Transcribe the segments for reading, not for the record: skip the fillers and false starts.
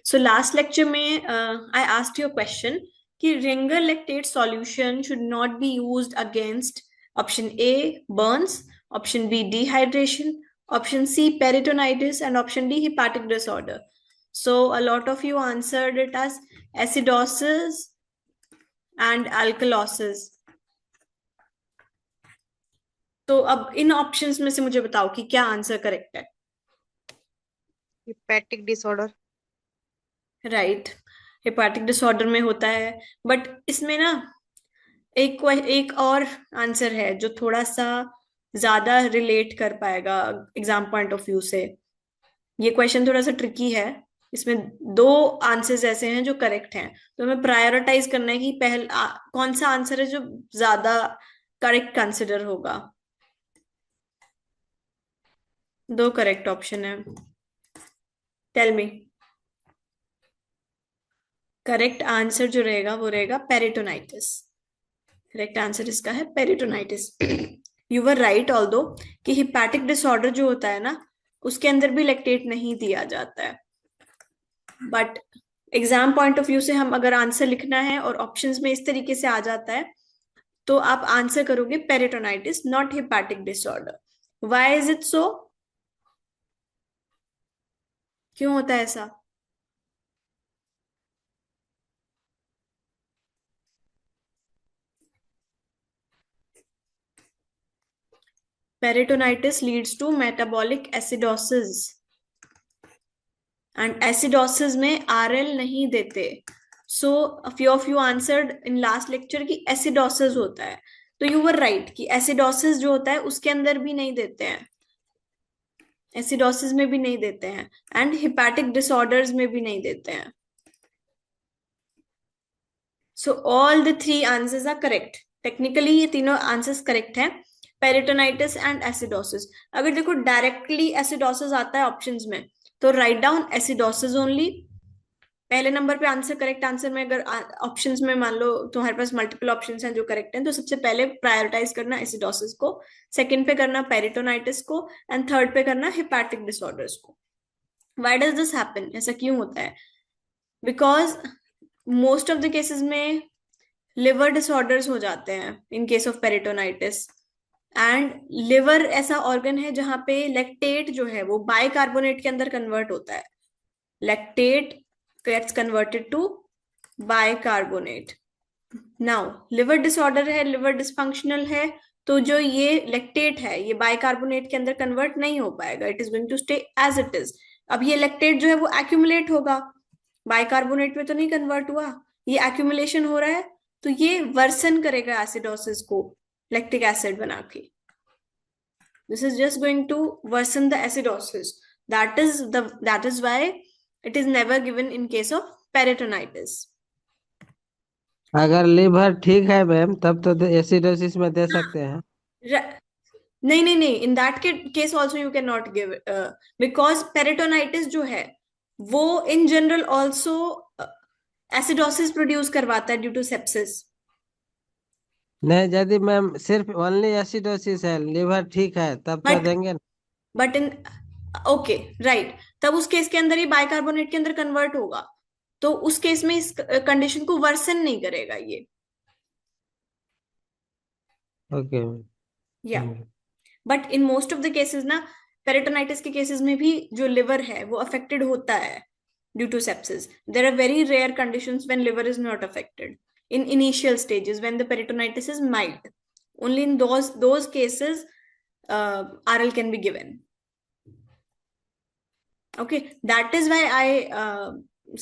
सो last lecture में I asked you question कि ringer lactate solution should not be used against option A burns, option B dehydration, option C peritonitis, and option D hepatic disorder. So a lot of you answered it as acidosis and alkalosis. तो अब इन options में से मुझे बताओ कि क्या answer correct है। Hepatic disorder. Right, hepatic disorder में होता है, बट इसमें ना एक और आंसर है जो थोड़ा सा ज्यादा रिलेट कर पाएगा एग्जाम पॉइंट ऑफ व्यू से। ये क्वेश्चन थोड़ा सा ट्रिकी है, इसमें दो आंसर्स ऐसे हैं जो करेक्ट हैं, तो हमें प्रायोरिटाइज करना है कि कौन सा आंसर है जो ज्यादा करेक्ट कंसिडर होगा। दो करेक्ट ऑप्शन है, टेल मी। करेक्ट आंसर जो रहेगा वो रहेगा पेरिटोनाइटिस। करेक्ट आंसर इसका है peritonitis. You were right although कि हिपैटिक डिसऑर्डर जो होता है ना उसके अंदर भी लैक्टेट नहीं दिया जाता है, but exam point of view से हम अगर आंसर लिखना है और ऑप्शंस में इस तरीके से आ जाता है तो आप आंसर करोगे peritonitis not hepatic disorder. Why is it so? क्यों होता है ऐसा? Peritonitis leads to metabolic acidosis, and acidosis में आरएल नहीं देते। So few of you answered in last lecture कि एसिडोसिस होता है, तो यू वर राइट कि एसिडोसिस जो होता है उसके अंदर भी नहीं देते हैं, एसिडोसिस में भी नहीं देते हैं, एंड हिपैटिक डिसऑर्डर्स में भी नहीं देते हैं। So all the three answers are correct. Technically ये तीनों आंसर्स करेक्ट हैं, पेरिटोनाइटिस एंड एसिडोसिस। अगर देखो डायरेक्टली एसिडोसिस आता है ऑप्शंस में तो राइट डाउन एसिडोसिस ओनली। पहले नंबर पे आंसर, करेक्ट आंसर में अगर ऑप्शंस में मान लो तुम्हारे पास मल्टीपल ऑप्शंस हैं जो करेक्ट हैं तो सबसे पहले प्रायोरिटाइज करना एसिडोसिस को, सेकंड पे करना पेरिटोनाइटिस को, एंड थर्ड पे करना हिपैटिक डिसऑर्डर्स को। Why does this happen? ऐसा क्यों होता है? Because most of the cases में लिवर डिसऑर्डर्स हो जाते हैं इन case of peritonitis, and liver ऐसा ऑर्गन है जहां पे लैक्टेट जो है वो बाइकार्बोनेट के अंदर कन्वर्ट होता है। Lactate gets converted to bicarbonate. Now liver disorder है, लिवर डिसफंक्शनल है, तो जो ये लैक्टेट है ये बाइकार्बोनेट के अंदर कन्वर्ट नहीं हो पाएगा, it is going to stay as it is. अब ये लैक्टेट जो है वो एक्यूमुलेट होगा, बाइकार्बोनेट में तो नहीं कन्वर्ट हुआ, ये एक्यूमुलेशन हो रहा है, तो ये वर्सन करेगा एसिडोसिस को लैक्टिक एसिड बना के। This is just going to worsen the acidosis. That is why it is never given in case of peritonitis. अगर लीवर ठीक है मैम तब तो एसिडोसिस में दे सकते हैं। नहीं नहीं नहीं, in that case also you can not give, because peritonitis जो है वो in general also acidosis produce करवाता है ड्यू टू सेप्सिस। नहीं, यदि मैम सिर्फ ओनली एसिडोसिस है, लीवर ठीक है, तब तो बट देंगे ना। बट इन ओके राइट, तब उस केस के अंदर ही बाइकार्बोनेट के अंदर कन्वर्ट होगा, तो उस केस में इस कंडीशन को वर्सन नहीं करेगा ये। ओके। या but in most of the cases ना, पेरिटोनाइटिस के केसेस में भी जो लिवर है वो अफेक्टेड होता है due to sepsis. There are very rare conditions when liver is not affected in initial stages when the peritonitis is mild. Only in those cases RL can be given. Okay, that is why I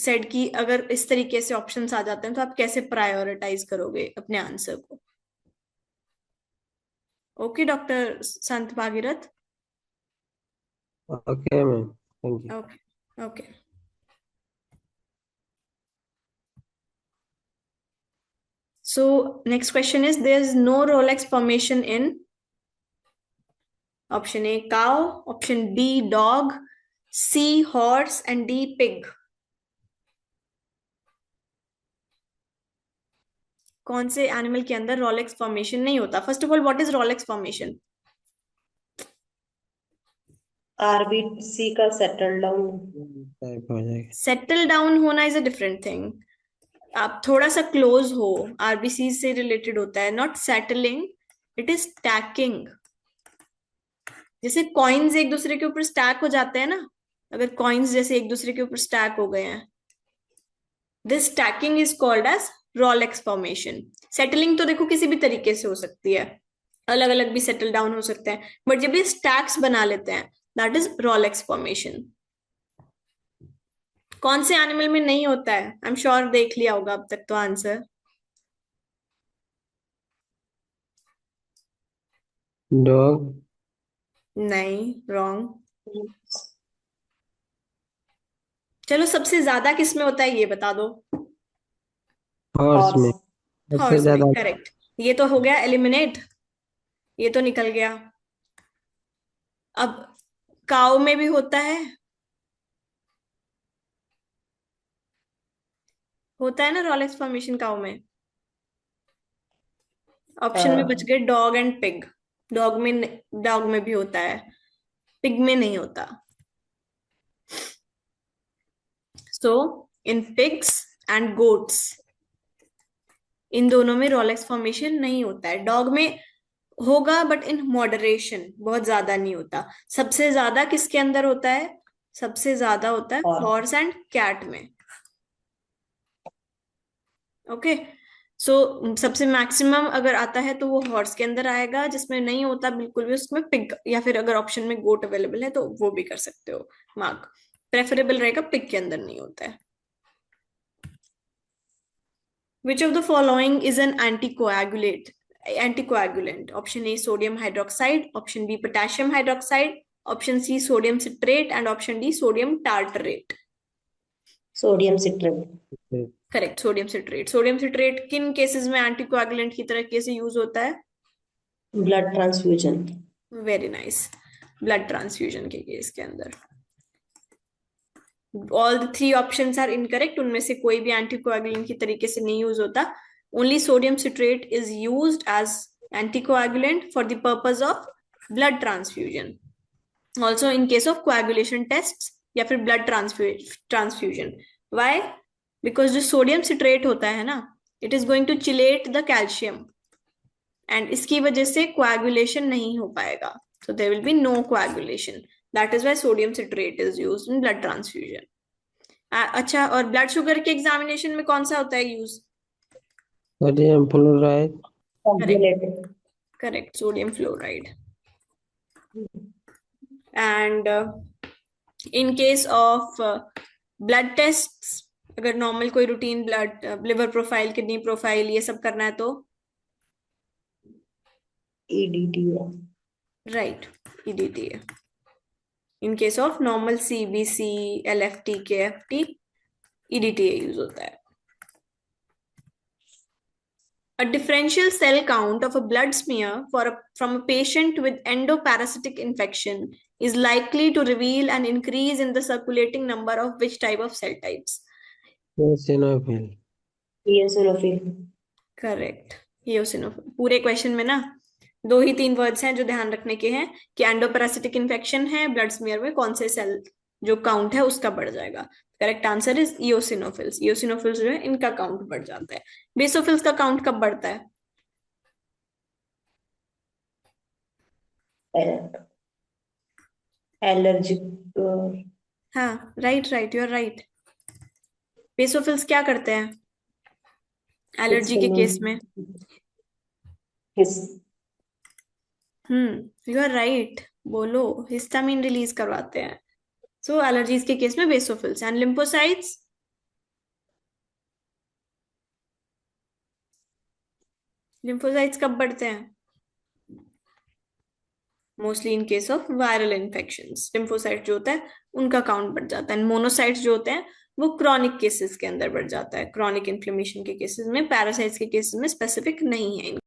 said कि अगर इस तरीके से options आ जाते हैं तो आप कैसे प्रायोरिटाइज करोगे अपने आंसर को। Okay doctor Sant Bhagirath. Okay ma'am, thank you. Okay okay. So next question is, there is no Rolex formation in option A cow, option B dog, C horse, and D pig. कौन से animal के अंदर Rolex formation नहीं होता? First of all what is Rolex formation? RBC का settle down. Type हो जाएगा। Settle down होना इज अ डिफरेंट थिंग। आप थोड़ा सा क्लोज हो, आरबीसी से रिलेटेड होता है, not settling, it is stacking. जैसे कॉइन्स एक दूसरे के ऊपर स्टैक हो जाते हैं ना, अगर कॉइन्स जैसे एक दूसरे के ऊपर स्टैक हो गए हैं, this stacking is called as rouleaux formation. Settling तो देखो किसी भी तरीके से हो सकती है, अलग अलग भी सेटल डाउन हो सकते हैं, बट जब ये स्टैक्स बना लेते हैं, दैट इज रोलेक्स फॉर्मेशन। कौन से एनिमल में नहीं होता है? आई एम श्योर देख लिया होगा अब तक तो आंसर। डॉग। नहीं, रॉन्ग। चलो, सबसे ज्यादा किस में होता है ये बता दो। Horse horse. में सबसे हॉर्स में, ज्यादा। करेक्ट। ये तो हो गया एलिमिनेट, ये तो निकल गया। अब काऊ में भी होता है ना रोलेक्स फॉर्मेशन काऊ में। ऑप्शन में बच गए डॉग एंड पिग। डॉग में भी होता है, पिग में नहीं होता। सो इन पिग्स एंड गोट्स, इन दोनों में रोलेक्स फॉर्मेशन नहीं होता है। डॉग में होगा बट इन मॉडरेशन, बहुत ज्यादा नहीं होता। सबसे ज्यादा किसके अंदर होता है? सबसे ज्यादा होता है और हॉर्स एंड कैट में। ओके, सो सबसे मैक्सिमम अगर आता है तो वो हॉर्स के अंदर आएगा, जिसमें नहीं होता बिल्कुल भी उसमें पिग, या फिर अगर ऑप्शन में गोट अवेलेबल है तो वो भी कर सकते हो मार्क। प्रेफरेबल रहेगा, पिग के अंदर नहीं होता है। Which of the following is an anticoagulant? Option A, sodium hydroxide. Option B, potassium hydroxide. Option C, sodium citrate. And option D, sodium tartrate. Sodium citrate. Correct, sodium citrate. Sodium citrate किन केसेस में anticoagulant की तरह कैसे use होता है? Blood transfusion. Very nice, blood transfusion के case के अंदर। All the three options are incorrect, उनमें से कोई भी एंटीकोएगुलेंट की तरीके से नहीं यूज होता। Only sodium citrate is used as anticoagulant for the purpose of blood transfusion, also in case of coagulation test या फिर ब्लड ट्रांसफ्यूजन। वाई? बिकॉज जो सोडियम सिट्रेट होता है ना, it is going to chelate the calcium, and इसकी वजह से coagulation नहीं हो पाएगा, so there will be no coagulation. That is why sodium citrate is used in blood transfusion. अच्छा, और ब्लड शुगर के एग्जामिनेशन में कौन सा होता है use? Sodium fluoride. Correct. Correct, sodium fluoride. And in case of blood test, अगर normal कोई routine blood liver profile, kidney profile, ये सब करना है तो ईडीटी। राइट, ईडीटी है। In case of normal CBC, LFT, KFT, EDTA use होता है। A differential cell count of a blood smear from a patient with endoparasitic infection is likely to reveal an increase in the circulating number of which type of cell types? eosinophil। Eosinophil. Correct, eosinophil। पूरे question में ना 2 ही 3 words हैं जो ध्यान रखने के हैं कि एंडोपैरासिटिक इन्फेक्शन है, ब्लड स्मीयर में कौन से सेल जो काउंट है उसका बढ़ जाएगा। Correct answer is eosinophils. Eosinophils जो है इनका काउंट बढ़ जाता है। बेसोफिल्स का काउंट कब बढ़ता है? एलर्जिक। हाँ, right right, you are right. Basophils क्या करते हैं एलर्जी के केस में? यू आर राइट, बोलो, हिस्टामिन रिलीज करवाते हैं। सो एलर्जीज के केस में बेसोफिल्स। And lymphocytes? लिम्फोसाइट्स कब बढ़ते हैं? Mostly in case of viral infections, lymphocyte जो होता है उनका काउंट बढ़ जाता है। मोनोसाइट्स जो होते हैं वो क्रॉनिक केसेस के अंदर बढ़ जाता है, क्रॉनिक इन्फ्लेमेशन के केसेस में। पैरासाइट्स के केसेस में स्पेसिफिक नहीं है।